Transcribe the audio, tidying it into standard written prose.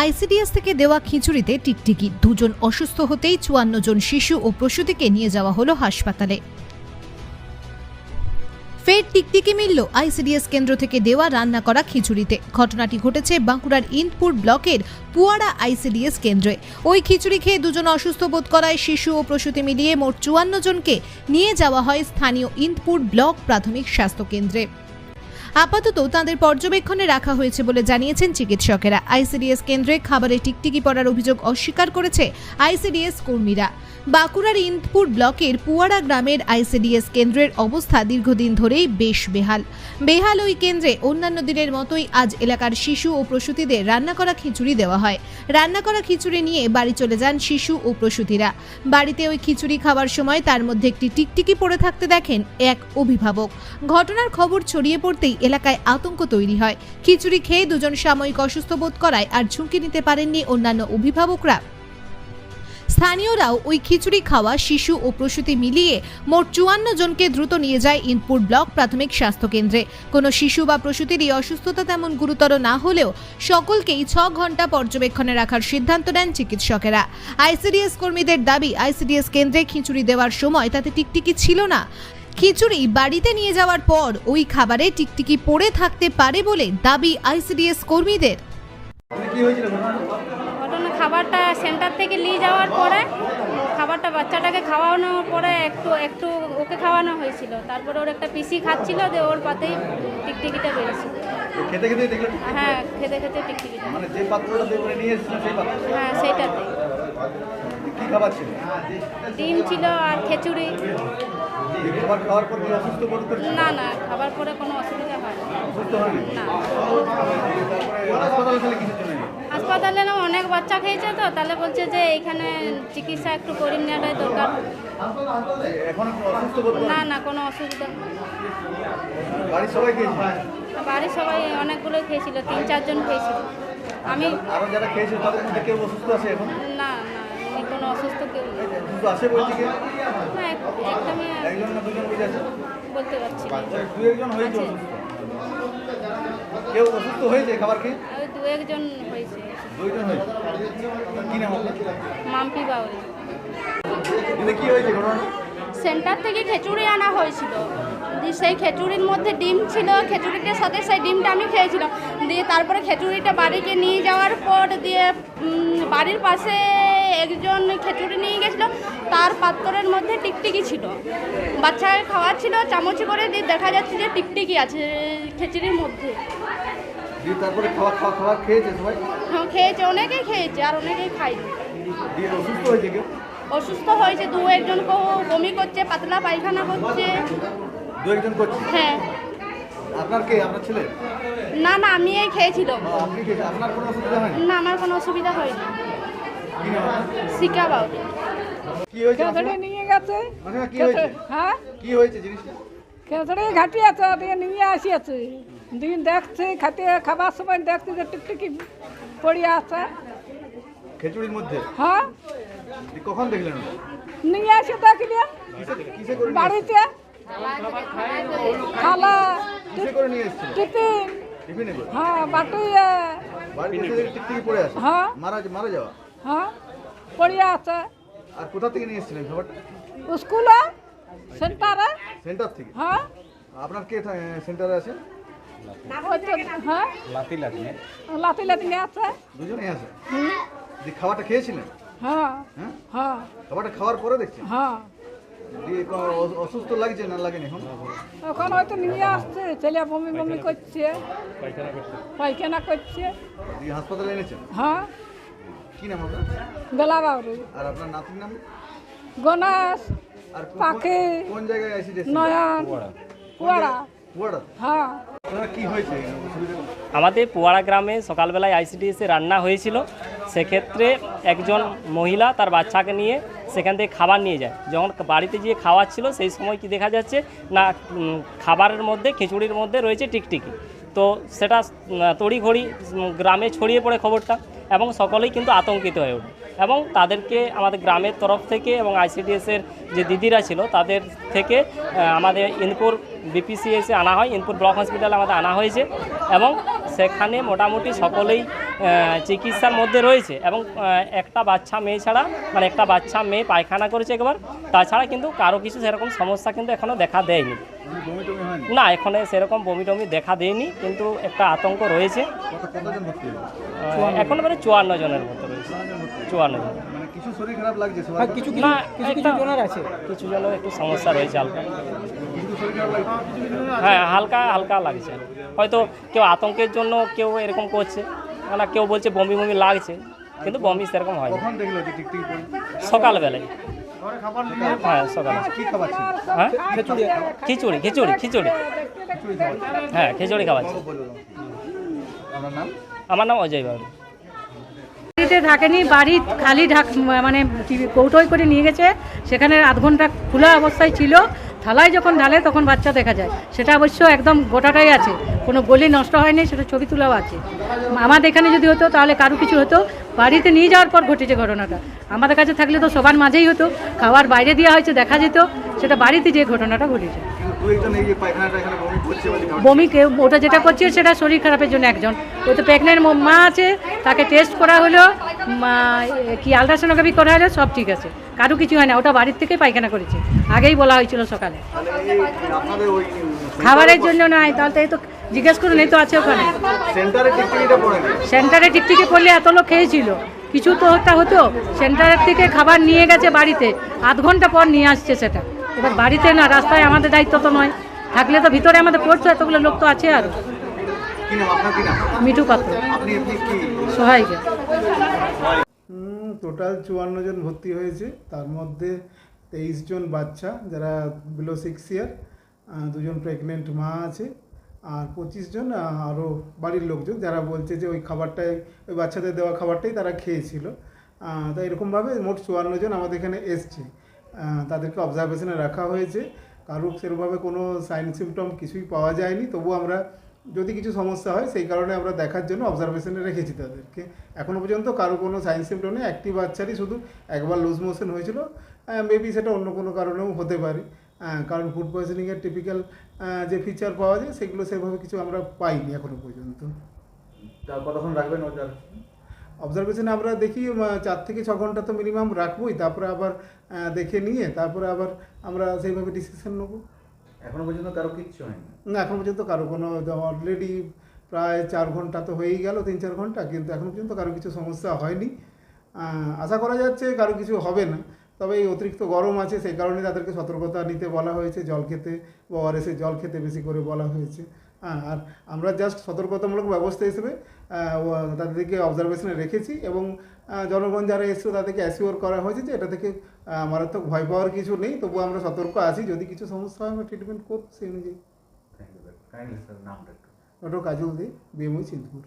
ICDS থেকে দেওয়া খিচুড়িতে টিকটিকি, দুজন অসুস্থ হতেই ৫৪ জন শিশু ও প্রসূতিকে নিয়ে যাওয়া হলো হাসপাতালে। ফের টিকটিকি মিলল আইসিডিএস কেন্দ্র থেকে দেওয়া রান্না করা খিচুড়িতে। ঘটনাটি ঘটেছে বাঁকুড়ার ইন্দপুর ব্লকের পুয়াড়া আইসিডিএস কেন্দ্রে। ওই খিচুড়ি খেয়ে দুজন অসুস্থ বোধ করায় শিশু ও প্রসূতি মিলিয়ে মোট ৫৪ জনকে নিয়ে যাওয়া হয় স্থানীয় ইন্দপুর ব্লক প্রাথমিক স্বাস্থ্য কেন্দ্রে। আপাতত তাঁদের পর্যবেক্ষণে রাখা হয়েছে বলে জানিয়েছেন চিকিৎসকেরা। আইসিডিএস কেন্দ্রে খাবারে টিকটিকি পড়ার অভিযোগ অস্বীকার করেছে আইসিডিএস কর্মীরা। বাঁকুড়ার ইন্দপুর ব্লকের পুয়াড়া গ্রামের আইসিডিএস কেন্দ্রের অবস্থা দীর্ঘদিন ধরেই বেশ বেহাল ওই কেন্দ্রে অন্যান্য দিনের মতোই আজ এলাকার শিশু ও প্রসূতিদের রান্না করা খিচুড়ি দেওয়া হয়। রান্না করা খিচুড়ি নিয়ে বাড়ি চলে যান শিশু ও প্রসূতিরা। বাড়িতে ওই খিচুড়ি খাওয়ার সময় তার মধ্যে একটি টিকটিকি পড়ে থাকতে দেখেন এক অভিভাবক। ঘটনার খবর ছড়িয়ে পড়তেই এলাকায় আতঙ্ক তৈরি হয়। খিচুড়ি খেয়ে দুজন সাময়িক অসুস্থ বোধ করায় আর ঝুঁকি নিতে পারেননি অন্যান্য অভিভাবকরা। স্থানীয়রাও ওই খিচুড়ি খাওয়া শিশু ও প্রসূতি মিলিয়ে মোট ৫৪ জনকে দ্রুত নিয়ে যায় ইন্দপুর ব্লক প্রাথমিক স্বাস্থ্য কেন্দ্রে। কোনো শিশু বা প্রসূতিরই অসুস্থতা তেমন গুরুতর না হলেও সকলকেই ৬ ঘন্টা পর্যবেক্ষণে রাখার সিদ্ধান্ত নেন চিকিৎসকেরা। আইসিডিএস কর্মীদের দাবি, আইসিডিএস কেন্দ্রে খিচুড়ি দেওয়ার সময় তাতে টিকটিকি ছিল না। খিচুড়ি বাড়িতে নিয়ে যাওয়ার পর ওই খাবারে টিকটিকি পড়ে থাকতে পারে বলে দাবি আইসিডিএস কর্মীদের। ঘটনা খাবারটা সেন্টার থেকে নিয়ে যাওয়ার পরে খাবারটা বাচ্চাটাকে খাওয়ানোর পরে একটু ওকে খাওয়ানো হয়েছিল। তারপরে ওর একটা পিসি খাচ্ছিল, যে ওর পাতেই টিকটিকিটা বেরিয়েছিল। খেতে খেতে দেখলেন? হ্যাঁ, খেতে খেতে টিকটিকিটা। মানে যে পাত্রটা দিয়ে নিয়ে এসেছিলেন সেই পাত্র? হ্যাঁ, সেইটাতে। কি খাবার ছিল? ডিম ছিল আর খিচুড়ি। খাবার খাওয়ার পর কি অসুস্থ বোধ করছেন? না না, খাবার পরে কোনো অসুবিধা হয় না। অসুস্থ হয়নি? না। তারপরে হাসপাতালে চলে কিছু জন্য? হাসপাতালে না, অনেক বাচ্চা খেয়েছে তো, তাহলে বলছে যে এখানে চিকিৎসা একটু করিয়ে নেওয়াটাই দরকার। এখন অসুস্থ বোধ করেন? না না, কোনো অসুবিধা। বাড়ির সবাই খেয়েছে? বাড়ির সবাই অনেকগুলো খেয়েছিল, ৩-৪ জন খেয়েছিল। আমি আরো যারা খেয়েছে তাদের মধ্যে কেউ অসুস্থ আছে এখন? না না, এমনি কোনো অসুস্থ কেউ নেই। অসুস্থ আছে বলছি কেউ? না, একদমই একজন না দুজন বুঝে আছে? বলতে পারছি না। দু একজন হয়েছে অসুস্থ? কেউ অসুস্থ হয়েছে খাবার খেয়ে? ওই 2-1 জন হয়েছে। 2জন হয়েছে। কি নাম আপনার? মাম্পি বাউরি। কি হয়েছে ঘটনা? সেন্টার থেকে খিচুড়ি আনা হয়েছিল, দিয়ে সেই খিচুড়ির মধ্যে ডিম ছিল। খিচুড়িটার সাথে সেই ডিমটা আমি খেয়েছিলাম। দিয়ে তারপরে খিচুড়িটা বাড়িতে নিয়ে যাওয়ার পর দিয়ে বাড়ির পাশে একজন খিচুড়ি নিয়ে গেছিলো, তার পাত্রের মধ্যে টিকটিকি ছিল। বাচ্চাকে খাওয়াচ্ছিল চামচ করে, দিয়ে দেখা যাচ্ছে যে টিকটিকি আছে খিচুড়ির মধ্যে। তারপরে খাবার খেয়েছে সবাই? হ্যাঁ, খেয়েছে, অনেকেই খেয়েছে আর অনেকেই খায়নি। অসুস্থ হয়েছে কেউ? অসুস্থ হয়েছে 2-1 জন, বমি করছে, পাতলা পায়খানা করছে। 2-1 জন করছে? হ্যাঁ। আপনার কে? আপনার ছেলে? না না, আমি এই খেয়েছিলাম। আপনি খেয়েছেন? আপনার কোনো অসুবিধা হয়নি? না, আমার কোনো অসুবিধা হয়নি। কি নাম আপনার? শিকা বাউরি। কি হয়েছে? খেচড়ি নিয়ে গেছে। কি হয়েছে? হ্যাঁ, কি হয়েছে জিনিসটা? খেচড়ি ঘাটি আছে, দিয়ে নিয়ে আসিয়াছে। দিন দেখছে, খাবার সময় দেখছে যে টিকটিকি পড়িয়া আছে খিচুড়ির মধ্যে? হ্যাঁ, কখন দেখলেন? নিয়ে আসে দেখলাম কিসে করে বাড়িতে খালা কিসে করে নিয়ে এসেছিল? টিফিন। টিফিনে করে? হ্যাঁ, বাটুইয়া। বাড়িতে এসে দেখে টিকটিকি পড়ে আছে? হ্যাঁ। মারা যাওয়া? হ্যাঁ, পড়িয়া আছে। আর কোথা থেকে নিয়ে এসেছিলেন খাবারটা? স্কুলে, সেন্টারে। সেন্টার থেকে? হ্যাঁ, আপনার কে সেন্টারে আছে? ওই তো, হ্যাঁ, লাতি নিয়ে আছে। দুজনেই আছে? খাবারটা খেয়েছিলেন? হ্যাঁ হ্যাঁ, হ্যাঁ খাবারটা খাওয়ার পরে দেখছেন? হ্যাঁ। দিয়ে অসুস্থ লাগছে না লাগেনি এখন? এখন হয়তো নিয়ে আসছে, ছেলে বমি করছে, পায়খানা করছে। দিয়ে হাসপাতালে এনেছেন? হ্যাঁ। কি নাম আপনার? বেলা বাউরি। আর আপনার নাতির নাম? গণেশ, আর পাখি, কোন জায়গায় অ্যাক্সিডেন্ট? নয়ন, পুয়াড়া। পুয়াড়া? হ্যাঁ। আপনার কি হয়েছে? আমাদের পুয়াড়া গ্রামে সকালবেলায় আইসিডিএসে রান্না হয়েছিল। সেক্ষেত্রে একজন মহিলা তার বাচ্চাকে নিয়ে সেখান থেকে খাবার নিয়ে যায়। যখন বাড়িতে গিয়ে খাওয়াচ্ছিল সেই সময় কি দেখা যাচ্ছে না, খাবারের মধ্যে, খিচুড়ির মধ্যে রয়েছে টিকটিকি। তো সেটা তড়িঘড়ি গ্রামে ছড়িয়ে পড়ে খবরটা, এবং সকলেই কিন্তু আতঙ্কিত হয়ে ওঠে। এবং তাদেরকে আমাদের গ্রামের তরফ থেকে এবং আইসিডিএসের যে দিদিরা ছিল তাদের থেকে আমাদের ইন্দপুর বিপিসিএসে আনা হয়, ইন্দপুর ব্লক হসপিটালে আমাদের আনা হয়েছে। এবং সেখানে মোটামুটি সকলেই চিকিৎসার মধ্যে রয়েছে এবং একটা বাচ্চা মেয়ে ছাড়া মানে একটা বাচ্চা মেয়ে পায়খানা করেছে একবার, তাছাড়া কিন্তু কারো কিছু সেরকম সমস্যা কিন্তু এখনও দেখা দেয়নি। বমি টমি হয়নি? না, এখানে সেরকম বমি টমি দেখা দেয়নি, কিন্তু একটা আতঙ্ক রয়েছে। কতজন ভর্তি হলো? এখন মানে 54 জনের মতো রয়েছে, 54 জন। মানে কিছু শরীর খারাপ লাগছে সবার? না, কিছু জনের একটু সমস্যা রয়েছে হালকা। কিছু শরীর খারাপ লাগছে? হ্যাঁ, হালকা হালকা লাগছে। হয়তো কেউ আতঙ্কের জন্য কেউ এরকম করছে, মানে কেউ বলছে বমি বমি লাগছে, কিন্তু বমি সেরকম হয় না। কখন দেখলো যে টিকটিকি পড়ে? সকালবেলায়। হ্যাঁ, সকালে। কি খাবার ছিল? হ্যাঁ, খিচুড়ি খিচুড়ি খিচুড়ি হ্যাঁ, খিচুড়ি খাওয়াচ্ছে। আপনার নাম? আমার নাম অজয় বাবু। বাড়িতে থাকেনি, বাড়ি খালি মানে কৌটোয় করে নিয়ে গেছে, সেখানে আধ ঘন্টা খোলা অবস্থায় ছিল। থালায় যখন ঢালে তখন বাচ্চা দেখা যায়, সেটা অবশ্য একদম গোটাটাই আছে, কোনো গলি নষ্ট হয়নি, সেটা ছবি তোলাও আছে। আমাদের এখানে যদি হতো তাহলে কারো কিছু হতো, বাড়িতে নিয়ে যাওয়ার পর ঘটেছে ঘটনাটা। আমাদের কাছে থাকলে তো সবার মাঝেই হতো, খাবার বাইরে দেওয়া হয়েছে দেখা যেত, সেটা বাড়িতে যে ঘটনাটা ঘটেছে। বমি কেউ ওটা যেটা করছে সেটা শরীর খারাপের জন্য একজন, ওই তো প্রেগনেন্ট মা আছে, তাকে টেস্ট করা হলো, কি আলট্রাসোনোগ্রাফি করা হলো, সব ঠিক আছে, কারো কিছু হয় না, ওটা বাড়ির থেকে পায়খানা করেছে, আগেই বলা হয়েছিল সকালে। খাবারের জন্য নয়, তাহলে এই তো জিজ্ঞেস করুন, এই তো আছে ওখানে সেন্টারে টিকটিকি পড়লে এত লোক খেয়েছিল, কিছু তো একটা হতো। সেন্টারের থেকে খাবার নিয়ে গেছে বাড়িতে, আধ ঘন্টা পর নিয়ে আসছে সেটা। এবার বাড়িতে না, রাস্তায় আমাদের দায়িত্ব তো নয়, থাকলে তো ভিতরে আমাদের পড়তো, এতগুলো লোক তো আছে। আর মিঠু পাত্র, সহায়িকা। টোটাল 54 জন ভর্তি হয়েছে, তার মধ্যে 23 জন বাচ্চা যারা বিলো 6 ইয়ার, 2 জন প্রেগনেন্ট মা আছে, আর 25 জন আরও বাড়ির লোকজন যারা বলছে যে ওই খাবারটাই, ওই বাচ্চাদের দেওয়া খাবারটাই তারা খেয়েছিল। তাই এরকমভাবে মোট 54 জন আমাদের এখানে এসছে, তাদেরকে অবজারভেশনে রাখা হয়েছে। কারোর সেরকমভাবে কোনো সাইন সিমটম কিছুই পাওয়া যায়নি, তবু আমরা যদি কিছু সমস্যা হয় সেই কারণে আমরা দেখার জন্য অবজারভেশনে রেখেছি তাদেরকে। এখনও পর্যন্ত কারো কোনো সাইন সিমটম নেই, একটি বাচ্চারই শুধু একবার লুজ মোশন হয়েছিল, মেবি সেটা অন্য কোনো কারণেও হতে পারে, কারণ ফুড পয়জনিংয়ের টিপিক্যাল যে ফিচার পাওয়া যায় সেগুলো সেভাবে কিছু আমরা পাইনি এখনও পর্যন্ত। কতক্ষণ রাখবেন অবজারভেশনে আমরা দেখি 4 থেকে 6 ঘন্টা তো মিনিমাম রাখবোই, তারপরে আবার দেখে নিয়ে তারপরে আবার আমরা সেইভাবে ডিসিশন নেব। এখনো পর্যন্ত কারো কিচ্ছু হয়নি? না, এখন পর্যন্ত কারো কোনো, অলরেডি প্রায় 4 ঘন্টা তো হয়েই গেল, 3-4 ঘন্টা, কিন্তু এখন পর্যন্ত কারো কিছু সমস্যা হয়নি। আশা করা যাচ্ছে কারো কিছু হবে না, তবে এই অতিরিক্ত গরম আছে সেই কারণে তাদেরকে সতর্কতা নিতে বলা হয়েছে, জল খেতে বা ওআরএসে জল খেতে বেশি করে বলা হয়েছে। আর আমরা জাস্ট সতর্কতামূলক ব্যবস্থা হিসেবে তাদেরকে অবজারভেশনে রেখেছি, এবং জনগণ যারা এসেছে তাদেরকে অ্যাসিওর করা হয়েছে যে এটা থেকে মারাত্মক ভয় পাওয়ার কিছু নেই, তবু আমরা সতর্ক আছি, যদি কিছু সমস্যা হয় আমরা ট্রিটমেন্ট করব সেই অনুযায়ী। Thank you sir. নামটা একটু? Doctor Kajal De, BMOE চিন্তপুর।